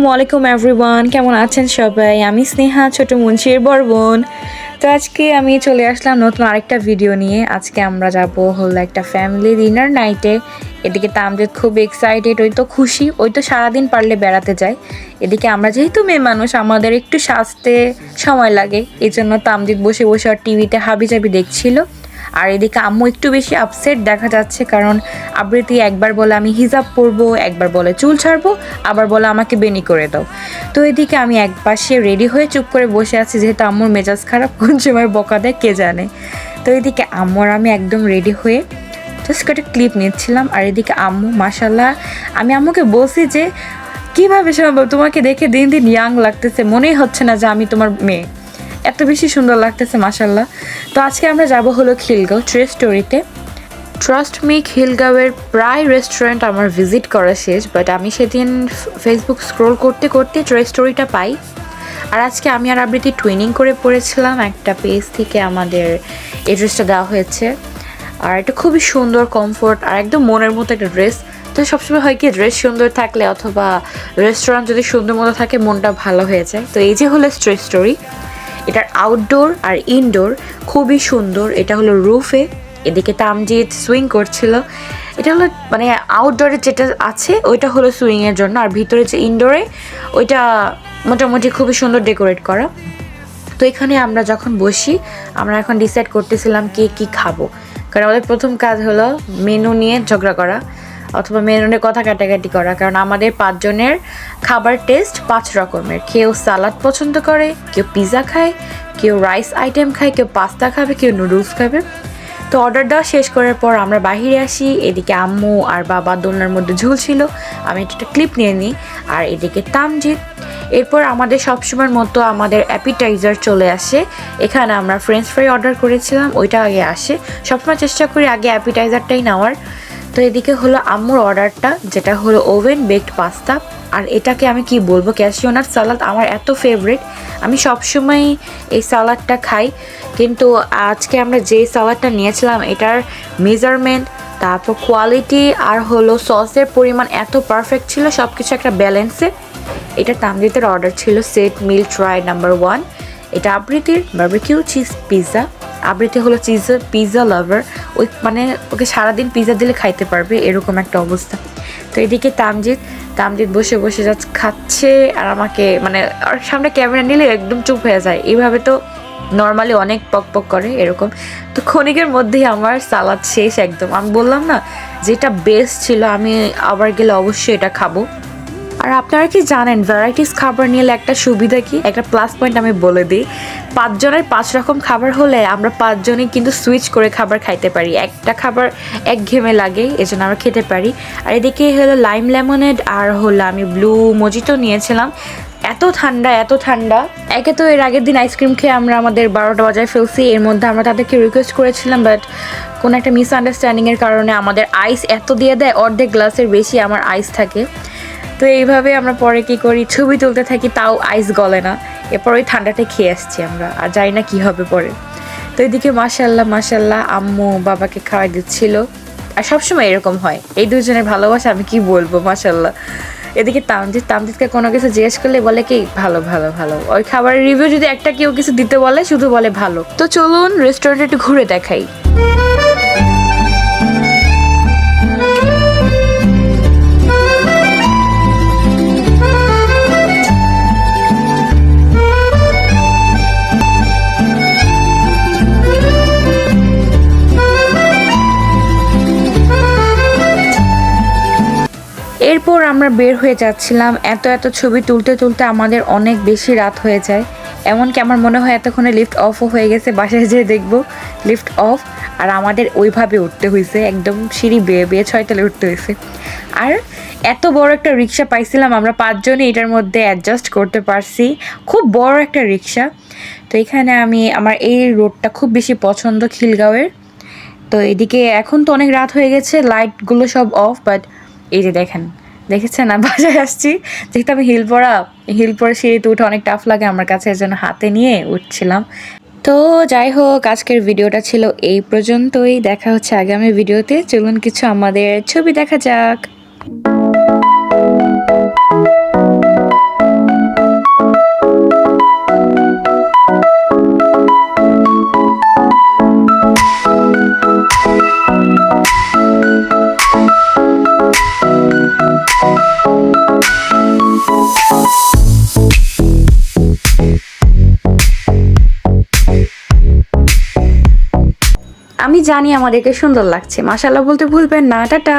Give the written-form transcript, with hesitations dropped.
আসসালামু আলাইকুম এভরিওয়ান, কেমন আছেন সবাই? আমি স্নেহা, ছোট মুন্সির বড় বোন। তো আজকে আমি চলে আসলাম নতুন আরেকটা ভিডিও নিয়ে। আজকে আমরা যাব হলো একটা ফ্যামিলি ডিনার নাইটে। এদিকে তামজিদ খুব এক্সাইটেড, ওই তো খুশি, ওই তো সারাদিন পারলে বেড়াতে যায়। এদিকে আমরা যেহেতু মেয়ে মানুষ, আমাদের একটু সাজতে সময় লাগে, এই জন্য তামজিদ বসে বসে আর টিভিতে হাবিজাবি দেখছিল। আর এদিকে আম্মু একটু বেশি আপসেট দেখা যাচ্ছে, কারণ আবৃত্তি একবার বলে আমি হিজাব পরবো, একবার বলে চুল ছাড়বো, আবার বলে আমাকে বেনি করে দাও। তো এদিকে আমি এক পাশে রেডি হয়ে চুপ করে বসে আছি, যেহেতু আম্মুর মেজাজ খারাপ, কোন সময় বকা দেয় কে জানে। তো এদিকে আম্মু আর আমি একদম রেডি হয়ে জাস্ট একটা ক্লিপ নিচ্ছিলাম। আর এদিকে আম্মু মাশাল্লাহ, আমি আম্মুকে বলছি যে কীভাবে সম্ভব, তোমাকে দেখে দিন দিন ইয়াং লাগতেছে, মনেই হচ্ছে না যে আমি তোমার মেয়ে, এত বেশি সুন্দর লাগতেছে মাশাল্লাহ। তো আজকে আমরা যাব হলো খিলগাঁও ট্রে স্টোরিতে। ট্রাস্ট মি, খিলগাঁওয়ের প্রায় রেস্টুরেন্ট আমার ভিজিট করা শেষ, বাট আমি সেদিন ফেসবুক স্ক্রোল করতে করতে ট্রে স্টোরিটা পাই। আর আজকে আমি আর আবৃত্তি টুইনিং করে পড়েছিলাম, একটা পেজ থেকে আমাদের এই ড্রেসটা দেওয়া হয়েছে। আর এটা খুবই সুন্দর, কমফোর্ট আর একদম মনের মতো একটা ড্রেস। তো সবসময় হয় কি, ড্রেস সুন্দর থাকলে অথবা রেস্টুরেন্ট যদি সুন্দর মতো থাকে, মনটা ভালো হয়ে যায়। তো এই যে হলো ট্রে স্টোরি, এটার আউটডোর আর ইনডোর খুবই সুন্দর। এটা হলো রুফে, এদিকে তামজিদ সুইং করছিল। এটা হলো মানে আউটডোরে যেটা আছে ওইটা হলো সুইংয়ের জন্য, আর ভিতরে যে ইনডোরে ওইটা মোটামুটি খুবই সুন্দর ডেকোরেট করা। তো এখানে আমরা যখন বসি, আমরা এখন ডিসাইড করতেছিলাম কে কী খাবো, কারণ আমাদের প্রথম কাজ হলো মেনু নিয়ে ঝগড়া করা অথবা মেনু নিয়ে কথা কাটাকাটি করা, কারণ আমাদের 5 জনের খাবার টেস্ট 5 রকমের। কেউ সালাদ পছন্দ করে, কেউ পিৎজা খায়, কেউ রাইস আইটেম খায়, কেউ পাস্তা খাবে, কেউ নুডলস খাবে। তো অর্ডার দেওয়া শেষ করার পর আমরা বাহিরে আসি। এদিকে আম্মু আর বাবা দোলনার মধ্যে ঝুলছিল, আমি একটা ক্লিপ নিয়ে নিই। আর এদিকে তামজিদ। এরপর আমাদের সবসময়ের মতো আমাদের অ্যাপিটাইজার চলে আসে। এখানে আমরা ফ্রেঞ্চ ফ্রাই অর্ডার করেছিলাম, ওইটা আগে আসে। সবসময় চেষ্টা করি আগে অ্যাপিটাইজারটাই নেওয়ার। তো এদিকে হলো আম্মুর অর্ডারটা, যেটা হলো ওভেন বেকড পাস্তা। আর এটাকে আমি কি বলবো, ক্যাশিউ নাট সালাদ আমার এত ফেভারিট, আমি সবসময় এই সালাদটা খাই। কিন্তু আজকে আমরা যে সালাদটা নিয়েছিলাম, এটার মেজারমেন্ট, তারপর কোয়ালিটি আর হলো সসের পরিমাণ এত পারফেক্ট ছিল, সব কিছু একটা ব্যালেন্সে। এটা তামজিদের অর্ডার ছিল সেট মিল ট্রাই নাম্বার 1। এটা আবৃত্তির বারবিকিউ চিজ পিৎজা। আবৃত্তি হলো পিৎজা লাভার, ওই মানে ওকে সারাদিন পিৎজা দিলে খাইতে পারবে, এরকম একটা অবস্থা। তো এদিকে তামজিদ বসে বসে যাচ্ছে খাচ্ছে, আর আমাকে মানে আর সামনে ক্যামেরা নিলে একদম চুপ হয়ে যায়। এইভাবে তো নর্মালি অনেক পক পক করে এরকম। তো ক্ষণিকের মধ্যেই আমার সালাদ শেষ একদম। আমি বললাম না যেটা বেস্ট ছিল, আমি আবার গেলে অবশ্যই এটা খাবো। আর আপনারা কি জানেন ভ্যারাইটিস খাবার নিলে একটা সুবিধা কি, একটা প্লাস পয়েন্ট আমি বলে দিই। 5 জনের 5 রকম খাবার হলে আমরা 5 জনই কিন্তু সুইচ করে খাবার খাইতে পারি। একটা খাবার একঘেয়েমি লাগে, এজন্য আমরা খেতে পারি। আর এদিকে হলো লাইম লেমনেড আর হলো আমি ব্লু মজিটো নিয়েছিলাম। এত ঠান্ডা। একে তো এর আগের দিন আইসক্রিম খেয়ে আমরা আমাদের 12টা বাজায় ফেলছি। এর মধ্যে আমরা তাদেরকে রিকোয়েস্ট করেছিলাম, বাট কোনো একটা মিসআন্ডারস্ট্যান্ডিংয়ের কারণে আমাদের আইস এত দিয়ে দেয়, অর্ধেক গ্লাসের বেশি আমার আইস থাকে। তো এইভাবে আমরা পরে কি করি, ছবি তুলতে থাকি, তাও আইস গলে না। এরপর ওই ঠান্ডাটা খেয়ে আসছি আমরা, আর জানি না কী হবে পরে। তো এদিকে মাশাল্লাহ আম্মু বাবাকে খাওয়াই দিচ্ছিল। আর সবসময় এরকম হয়, এই দুজনের ভালোবাসা আমি কি বলবো, মাশাল্লাহ। এদিকে তামজিদকে কোনো কিছু জিজ্ঞেস করলে বলে কি ভালো। ওই খাবারের রিভিউ যদি একটা কেউ কিছু দিতে বলে, শুধু বলে ভালো। তো চলুন রেস্টুরেন্টে একটু ঘুরে দেখাই। এরপর আমরা বের হয়ে যাচ্ছিলাম। এত ছবি তুলতে আমাদের অনেক বেশি রাত হয়ে যায়। এমনকি আমার মনে হয় এতক্ষণে লিফট অফও হয়ে গেছে, বাসায় যেয়ে দেখবো লিফট অফ। আর আমাদের ওইভাবে উঠতে হয়েছে, একদম সিঁড়ি বেয়ে 6 তলে উঠতে হয়েছে। আর এত বড় একটা রিক্সা পাইছিলাম আমরা 5 জনই, এটার মধ্যে অ্যাডজাস্ট করতে পারছি। খুব বড় একটা রিক্সা। তো এখানে আমার এই রোডটা খুব বেশি পছন্দ খিলগাঁওয়ের। তো এদিকে এখন তো অনেক রাত হয়ে গেছে, লাইটগুলো সব অফ, বাট এই যে দেখেছেন না, বাসায় আসছি। যেহেতু আমি হিল পরে সিঁড়িতে উঠে অনেক টাফ লাগে আমার কাছে, এর জন্য হাতে নিয়ে উঠছিলাম। তো যাই হোক, আজকের ভিডিওটা ছিল এই পর্যন্তই। দেখা হচ্ছে আগামী ভিডিওতে। চলুন কিছু আমাদের ছবি দেখা যাক। আমি জানি আমাদেরকে সুন্দর লাগছে। মাশাআল্লাহ বলতে ভুলবেন না। টাটা।